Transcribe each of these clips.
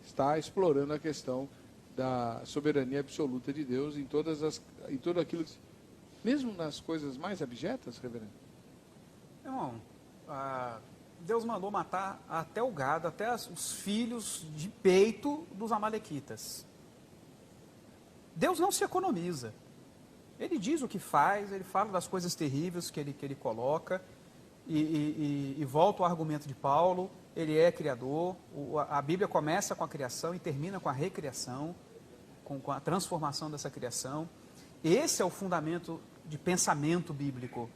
está explorando a questão da soberania absoluta de Deus em tudo aquilo, mesmo nas coisas mais abjetas, reverendo? Irmão, Deus mandou matar até o gado, até os filhos de peito dos amalequitas. Deus não se economiza. Ele diz o que faz, ele fala das coisas terríveis que ele coloca, e volta ao argumento de Paulo, ele é criador, a Bíblia começa com a criação e termina com a recriação, com a transformação dessa criação. Esse é o fundamento de pensamento bíblico.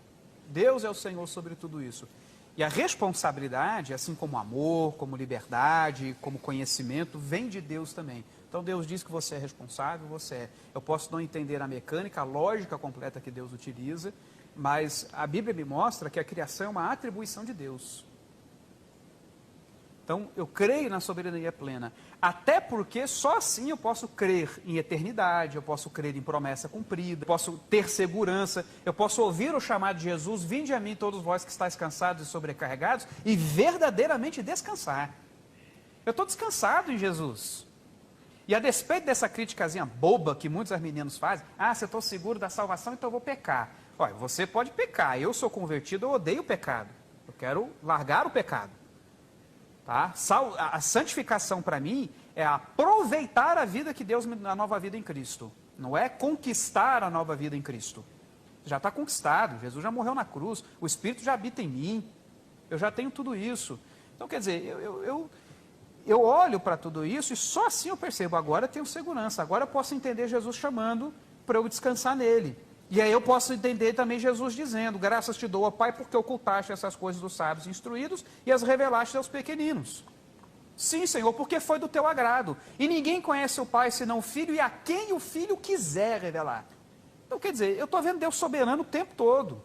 Deus é o Senhor sobre tudo isso. E a responsabilidade, assim como amor, como liberdade, como conhecimento, vem de Deus também. Então Deus diz que você é responsável, você é. Eu posso não entender a mecânica, a lógica completa que Deus utiliza, mas a Bíblia me mostra que a criação é uma atribuição de Deus. Então eu creio na soberania plena, até porque só assim eu posso crer em eternidade, eu posso crer em promessa cumprida, eu posso ter segurança, eu posso ouvir o chamado de Jesus: vinde a mim todos vós que estáis cansados e sobrecarregados, e verdadeiramente descansar. Eu estou descansado em Jesus. E a despeito dessa criticazinha boba que muitos arminianos fazem: se eu estou seguro da salvação, então eu vou pecar. Olha, você pode pecar, eu sou convertido, eu odeio o pecado, eu quero largar o pecado. Tá? A santificação para mim é aproveitar a vida que Deus me dá, a nova vida em Cristo. Não é conquistar a nova vida em Cristo. Já está conquistado, Jesus já morreu na cruz, o Espírito já habita em mim, eu já tenho tudo isso. Então, quer dizer, eu olho para tudo isso e só assim eu percebo: agora eu tenho segurança, agora eu posso entender Jesus chamando para eu descansar nele. E aí eu posso entender também Jesus dizendo: graças te dou, ó Pai, porque ocultaste essas coisas dos sábios e instruídos e as revelaste aos pequeninos. Sim, Senhor, porque foi do teu agrado. E ninguém conhece o Pai senão o Filho, e a quem o Filho quiser revelar. Então, quer dizer, eu estou vendo Deus soberano o tempo todo,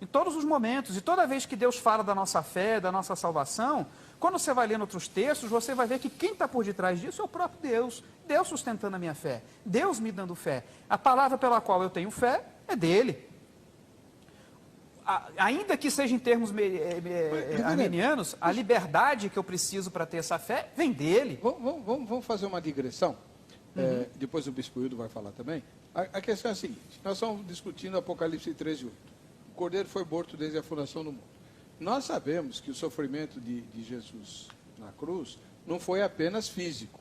em todos os momentos. E toda vez que Deus fala da nossa fé, da nossa salvação, quando você vai lendo outros textos, você vai ver que quem está por detrás disso é o próprio Deus. Deus sustentando a minha fé, Deus me dando fé. A palavra pela qual eu tenho fé é dele. Ainda que seja em termos arminianos, a liberdade que eu preciso para ter essa fé vem dele. Vamos fazer uma digressão. Depois o Bispo Hildo vai falar também. A questão é a seguinte: nós estamos discutindo Apocalipse 13:8. O Cordeiro foi morto desde a fundação do mundo. Nós sabemos que o sofrimento de Jesus na cruz não foi apenas físico.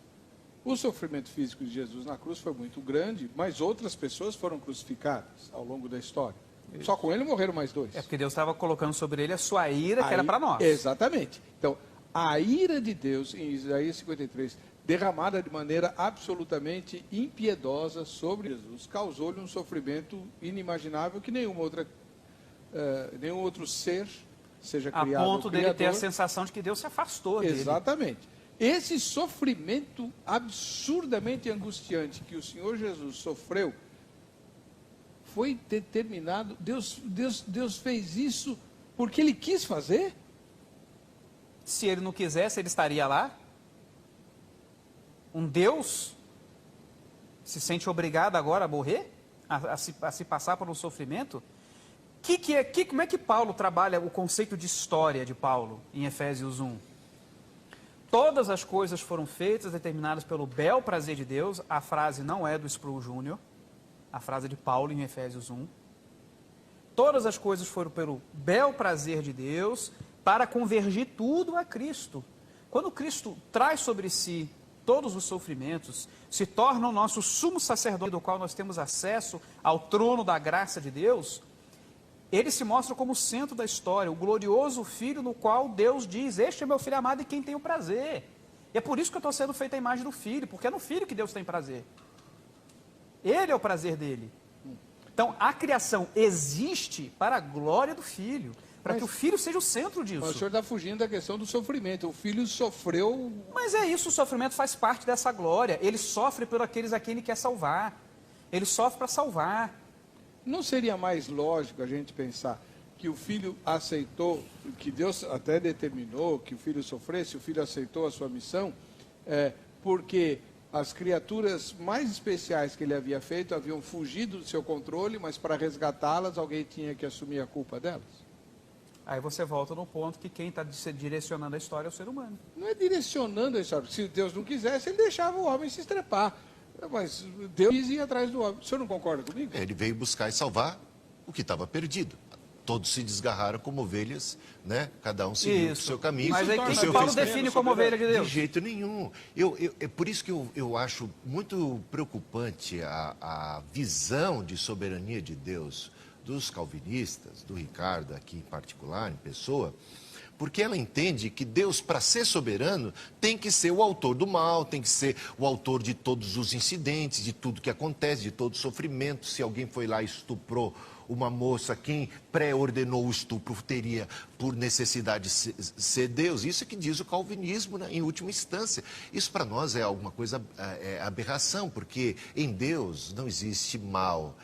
O sofrimento físico de Jesus na cruz foi muito grande, mas outras pessoas foram crucificadas ao longo da história. Isso. Só com ele morreram mais 2. É porque Deus estava colocando sobre ele a sua ira, que era para nós. Exatamente. Então, a ira de Deus, em Isaías 53, derramada de maneira absolutamente impiedosa sobre Jesus, causou-lhe um sofrimento inimaginável que nenhum outro ser seja criado. A ponto dele ter a sensação de que Deus se afastou dele. Exatamente. Esse sofrimento absurdamente angustiante que o Senhor Jesus sofreu foi determinado. Deus fez isso porque Ele quis fazer? Se Ele não quisesse, Ele estaria lá? Um Deus se sente obrigado agora a morrer? A se passar por um sofrimento? Como é que Paulo trabalha o conceito de história de Paulo em Efésios 1? Todas as coisas foram feitas, determinadas pelo bel prazer de Deus. A frase não é do Sproul Jr., a frase é de Paulo em Efésios 1. Todas as coisas foram pelo bel prazer de Deus para convergir tudo a Cristo. Quando Cristo traz sobre si todos os sofrimentos, se torna o nosso sumo sacerdote, do qual nós temos acesso ao trono da graça de Deus, ele se mostra como o centro da história, o glorioso Filho no qual Deus diz: este é meu Filho amado em quem tenho prazer. E é por isso que eu estou sendo feita a imagem do Filho, porque é no Filho que Deus tem prazer. Ele é o prazer dele. Então, a criação existe para a glória do Filho, para que o Filho seja o centro disso. Mas o senhor está fugindo da questão do sofrimento. O Filho sofreu... Mas é isso, o sofrimento faz parte dessa glória. Ele sofre por aqueles a quem ele quer salvar. Ele sofre para salvar. Não seria mais lógico a gente pensar que o Filho aceitou, que Deus até determinou que o Filho sofresse, o Filho aceitou a sua missão, porque as criaturas mais especiais que ele havia feito haviam fugido do seu controle, mas para resgatá-las alguém tinha que assumir a culpa delas? Aí você volta no ponto que quem está direcionando a história é o ser humano. Não é direcionando a história. Se Deus não quisesse, ele deixava o homem se estrepar. Mas Deus quis ir atrás do homem. O senhor não concorda comigo? Ele veio buscar e salvar o que estava perdido. Todos se desgarraram como ovelhas, né? Cada um seguiu o seu caminho. Mas aí o quem seu que Paulo fez- define como ovelha de Deus? De jeito nenhum. É por isso que eu acho muito preocupante a visão de soberania de Deus dos calvinistas, do Ricardo aqui em particular, em pessoa, porque ela entende que Deus, para ser soberano, tem que ser o autor do mal, tem que ser o autor de todos os incidentes, de tudo que acontece, de todo sofrimento. Se alguém foi lá e estuprou uma moça, quem pré-ordenou o estupro teria, por necessidade, ser Deus. Isso é que diz o calvinismo, né, em última instância. Isso para nós é alguma coisa, aberração, porque em Deus não existe mal,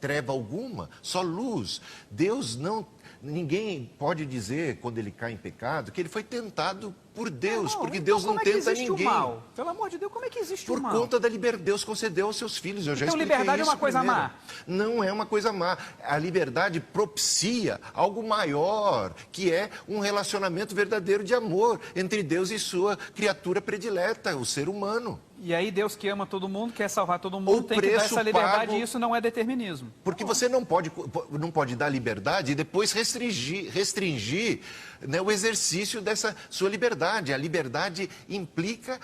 treva alguma, só luz. Deus não... Ninguém pode dizer, quando ele cai em pecado, que ele foi tentado por Deus, porque Deus não tenta ninguém. O mal? Pelo amor de Deus, como é que existe o mal? Por conta da liberdade, Deus concedeu aos seus filhos. Eu já Então, expliquei liberdade é isso uma coisa primeiro. má? Não é uma coisa má. A liberdade propicia algo maior, que é um relacionamento verdadeiro de amor entre Deus e sua criatura predileta, o ser humano. E aí Deus que ama todo mundo, quer salvar todo mundo, O tem que dar preço essa liberdade pago- e isso não é determinismo. Porque você não pode dar liberdade e depois restringir, né, o exercício dessa sua liberdade. A liberdade implica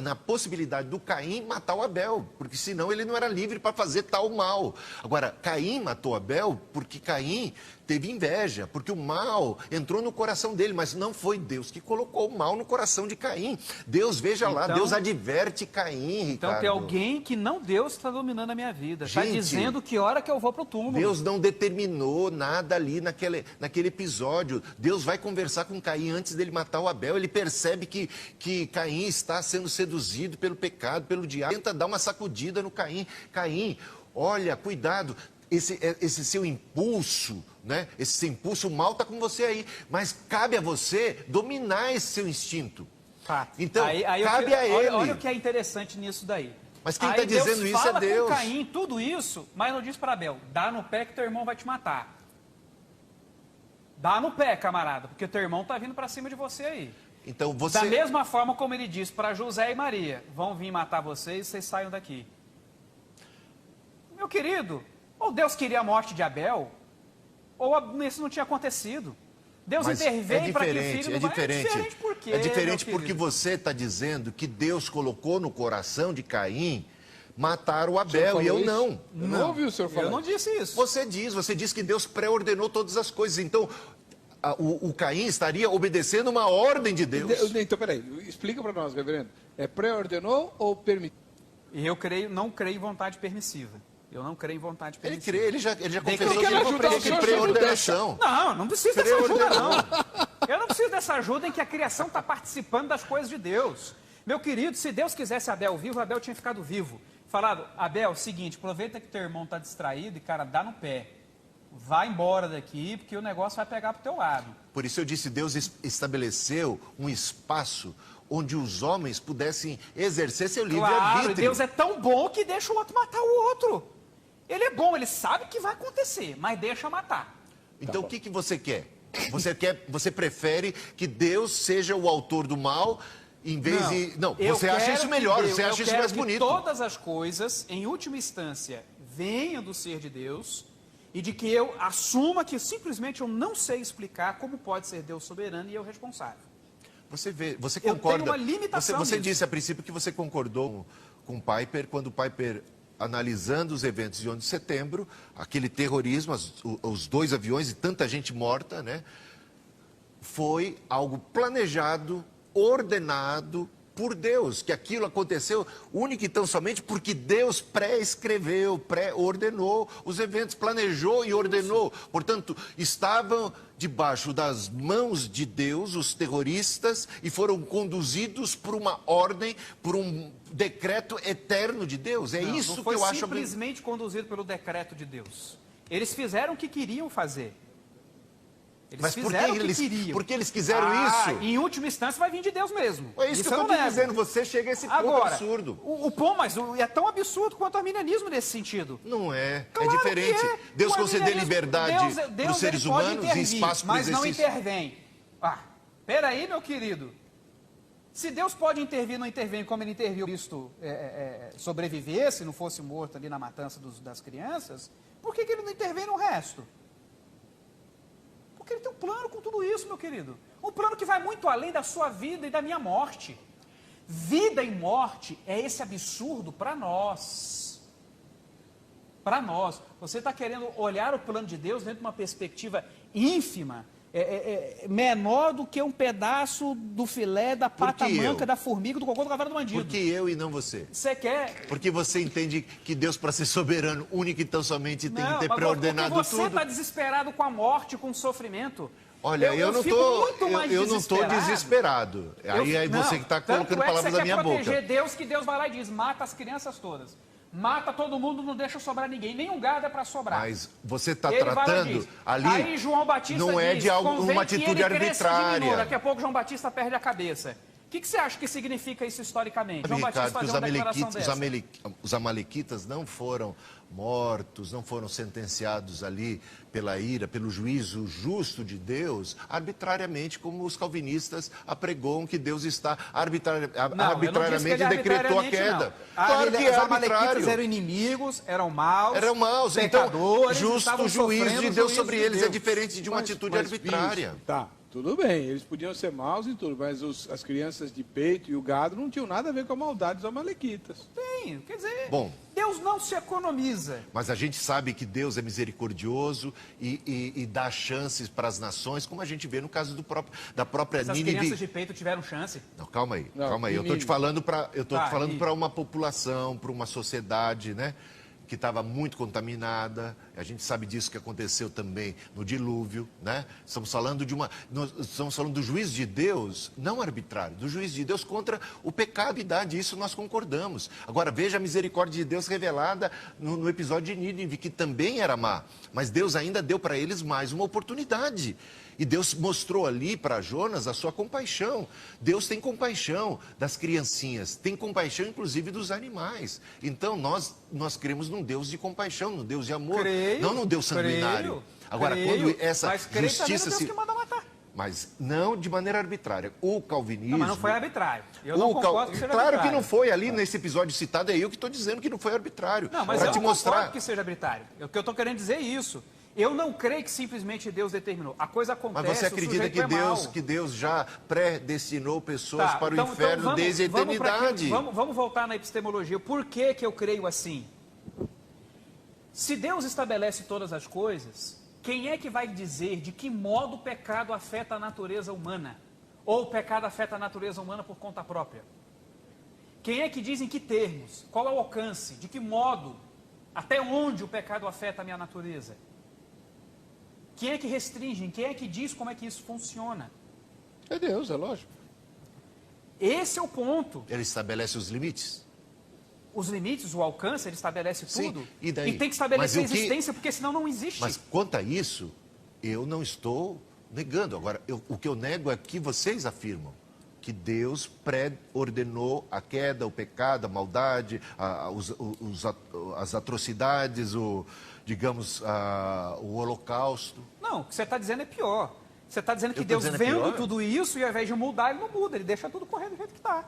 na possibilidade do Caim matar o Abel, porque senão ele não era livre para fazer tal mal. Agora, Caim matou Abel porque Caim teve inveja, porque o mal entrou no coração dele, mas não foi Deus que colocou o mal no coração de Caim. Deus, veja lá, Então- Deus adverte Caim, Ricardo. Então tem alguém que não Deus está dominando a minha vida. Está Gente, dizendo que hora que eu vou para o túmulo. Deus não determinou nada ali naquele episódio. Deus vai conversar com Caim antes dele matar o Abel. Ele percebe que Caim está sendo seduzido pelo pecado, pelo diabo. Tenta dar uma sacudida no Caim. Caim, olha, cuidado. Esse seu impulso, né? Esse seu impulso, o mal está com você aí. Mas cabe a você dominar esse seu instinto. Fato. Então, Aí cabe a ele. Olha o que é interessante nisso daí. Mas quem Aí está dizendo Deus isso é fala Deus. com Caim, tudo isso, mas não diz para Abel, dá no pé que teu irmão vai te matar. Dá no pé, camarada, porque teu irmão está vindo para cima de você aí. Então, você... Da mesma forma como ele disse para José e Maria, vão vir matar vocês, vocês saiam daqui. Meu querido, ou Deus queria a morte de Abel, ou isso não tinha acontecido. Deus Mas intervém para que o diferente, filho é não diferente. É diferente por quê, É diferente meu porque querido? você está dizendo que Deus colocou no coração de Caim matar o O senhor Abel falou e eu isso? não. Eu não ouvi o senhor falar. Eu não disse isso. Você diz que Deus pré-ordenou todas as coisas. Então, o Caim estaria obedecendo uma ordem de Deus. Então, peraí, explica para nós, reverendo. É pré-ordenou ou permitiu? E eu não creio em vontade permissiva. Eu não creio em vontade Ele permissiva. crê, ele já Tem que- confessou tem que que ajudar o ele senhor, pré-ordenação. Não preciso dessa ajuda, Pré-ordenou. não. Eu não preciso dessa ajuda em que a criação está participando das coisas de Deus. Meu querido, se Deus quisesse Abel vivo, Abel tinha ficado vivo. Falado, Abel, seguinte, aproveita que teu irmão está distraído e, cara, dá no pé. Vai embora daqui, porque o negócio vai pegar pro teu lado. Por isso eu disse, Deus estabeleceu um espaço onde os homens pudessem exercer seu Claro, livre-arbítrio. Deus é tão bom que deixa o outro matar o outro. Ele é bom, ele sabe que vai acontecer, mas deixa matar. Então, o que você quer? Você prefere que Deus seja o autor do mal, em vez de... Não, eu você acha quero isso que melhor, Deus- você acha eu isso quero mais que bonito. todas as coisas, em última instância, venham do ser de Deus e de que eu assuma que simplesmente eu não sei explicar como pode ser Deus soberano e eu responsável. Você Eu concorda... tenho uma limitação Você nisso. disse a princípio que você concordou com o Piper, quando o Piper, analisando os eventos de 11 de setembro, aquele terrorismo, os 2 aviões e tanta gente morta, né? Foi algo planejado, ordenado por Deus, que aquilo aconteceu única e tão somente porque Deus pré-escreveu, pré-ordenou os eventos, planejou e ordenou. Portanto, estavam debaixo das mãos de Deus os terroristas e foram conduzidos por uma ordem, por um decreto eterno de Deus. É isso não que foi eu acho... simplesmente conduzido pelo decreto de Deus. Eles fizeram o que queriam fazer. Eles Mas por fizeram que o que eles, queriam. por que eles quiseram isso? Em última instância vai vir de Deus mesmo. É isso que eu não estou te nego. dizendo, você chega a esse ponto Agora, absurdo. é tão absurdo quanto o arminianismo nesse sentido. Não é, Claro é diferente. que é. Deus O conceder arminianismo- liberdade Deus, para os seres ele pode humanos e intervir, espaço para o mas não exercício. intervém. Peraí, meu querido. Se Deus pode intervir, não intervém como ele interviu, Cristo sobrevivesse, não fosse morto ali na matança das crianças, por que ele não intervém no resto? Porque ele tem um plano com tudo isso, meu querido. Um plano que vai muito além da sua vida e da minha morte. Vida e morte é esse absurdo para nós. Para nós. Você está querendo olhar o plano de Deus dentro de uma perspectiva ínfima, menor do que um pedaço do filé da pata manca, da formiga, do cocô do cavalo do bandido. Por que eu e não você? Você quer... Porque você entende que Deus, para ser soberano, único e tão somente, tem que ter mas preordenado porque você tudo. está desesperado com a morte, com o sofrimento. Olha, eu não fico muito mais eu não estou desesperado. Aí você que está colocando palavras na minha boca. Tanto é que você quer proteger Deus, que Deus vai lá e diz, mata as crianças todas. Mata todo mundo, não deixa sobrar ninguém. Nem gado é para sobrar. Mas você está Ele vai lá e tratando diz. ali, Aí João Batista não é diz, de algo, convém uma que atitude ele cresça e arbitrária. diminua. Daqui a pouco João Batista perde a cabeça. O que você acha que significa isso historicamente? João Batista Ricardo, que fazer uma declaração dessa. os amalequitas não foram mortos, não foram sentenciados ali pela ira, pelo juízo justo de Deus, arbitrariamente, como os calvinistas apregoam que Deus está arbitrariamente decretou a queda. Claro que é os amalequitas arbitrário. eram inimigos, eram maus, Então, pecadores, justo estavam juízo de sofrendo Deus o sobre juízo de eles é Deus. diferente de uma atitude arbitrária. Bispo, tá, tudo bem, eles podiam ser maus e tudo, mas as crianças de peito e o gado não tinham nada a ver com a maldade dos amalequitas. Tem, quer dizer, Bom, Deus não se economiza. mas a gente sabe que Deus é misericordioso e dá chances para as nações, como a gente vê no caso da própria Essas Nínive. crianças de peito tiveram chance. Não, calma aí, Não, calma aí. Eu estou te Nínive. falando para Tá, uma população, para uma sociedade, né, que estava muito contaminada. A gente sabe disso que aconteceu também no dilúvio, né? Estamos falando do juízo de Deus, não arbitrário, do juízo de Deus contra o pecado e idade. Isso nós concordamos. Agora veja a misericórdia de Deus revelada no episódio de Nínive, que também era má, mas Deus ainda deu para eles mais uma oportunidade. E Deus mostrou ali para Jonas a sua compaixão. Deus tem compaixão das criancinhas, tem compaixão inclusive dos animais. Então nós cremos num Deus de compaixão, num Deus de amor, não num Deus sanguinário. Agora, quando essa justiça Deus que manda matar. Mas não de maneira arbitrária. O calvinismo... Não, mas não foi arbitrário. Eu não concordo que seja Claro arbitrário. que não foi. Ali nesse episódio citado, é eu que estou dizendo que não foi arbitrário. Não, mas pra eu te não mostrar. concordo que seja arbitrário. O que eu estou querendo dizer é isso. Eu não creio que simplesmente Deus determinou. A coisa acontece, Mas você acredita que Deus já predestinou pessoas para o inferno vamos, desde a eternidade? Vamos voltar na epistemologia. Por que eu creio assim? Se Deus estabelece todas as coisas, quem é que vai dizer de que modo o pecado afeta a natureza humana? Ou o pecado afeta a natureza humana por conta própria? Quem é que diz em que termos? Qual é o alcance? De que modo? Até onde o pecado afeta a minha natureza? Quem é que restringe? Quem é que diz como é que isso funciona? É Deus, é lógico. Esse é o ponto. Ele estabelece os limites. Os limites, o alcance, ele estabelece tudo. Sim, e daí? tem que estabelecer a Mas o que- existência, porque senão não existe. Mas quanto a isso, eu não estou negando. Agora, o que eu nego é que vocês afirmam que Deus pré-ordenou a queda, o pecado, a maldade, as atrocidades, digamos, o holocausto. Não, o que você está dizendo é pior. Você está dizendo que Eu tô Deus, dizendo é vendo pior? tudo isso, e ao invés de mudar, ele não muda. Ele deixa tudo correr do jeito que está.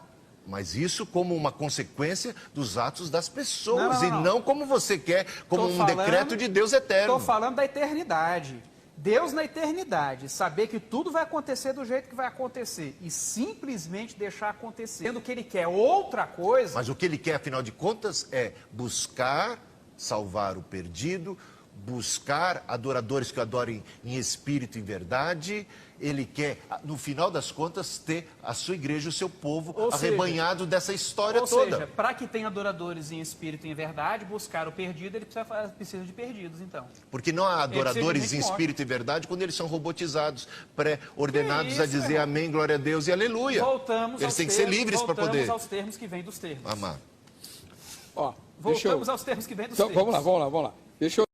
Mas isso como uma consequência dos atos das pessoas, Não. e não como você quer, como Tô um falando- decreto de Deus eterno. Estou falando da eternidade. Deus na eternidade, saber que tudo vai acontecer do jeito que vai acontecer e simplesmente deixar acontecer. Sendo que ele quer outra coisa, Mas o que ele quer, afinal de contas, é buscar salvar o perdido, buscar adoradores que o adorem em espírito e em verdade. Ele quer, no final das contas, ter a sua igreja, o seu povo, Ou seja- arrebanhado dessa história ou toda. seja, para que tenha adoradores em espírito e em verdade, buscar o perdido, ele precisa de perdidos, então. Porque não há adoradores em simplesmente espírito e verdade quando eles são robotizados, pré-ordenados Que a isso, dizer irmão? amém, glória a Deus e aleluia. Voltamos Eles aos têm que termos, ser livres para voltamos poder aos termos que vêm dos termos. amar. Ó, deixa eu... Voltamos aos termos que vêm dos Então, termos. vamos lá. Deixa eu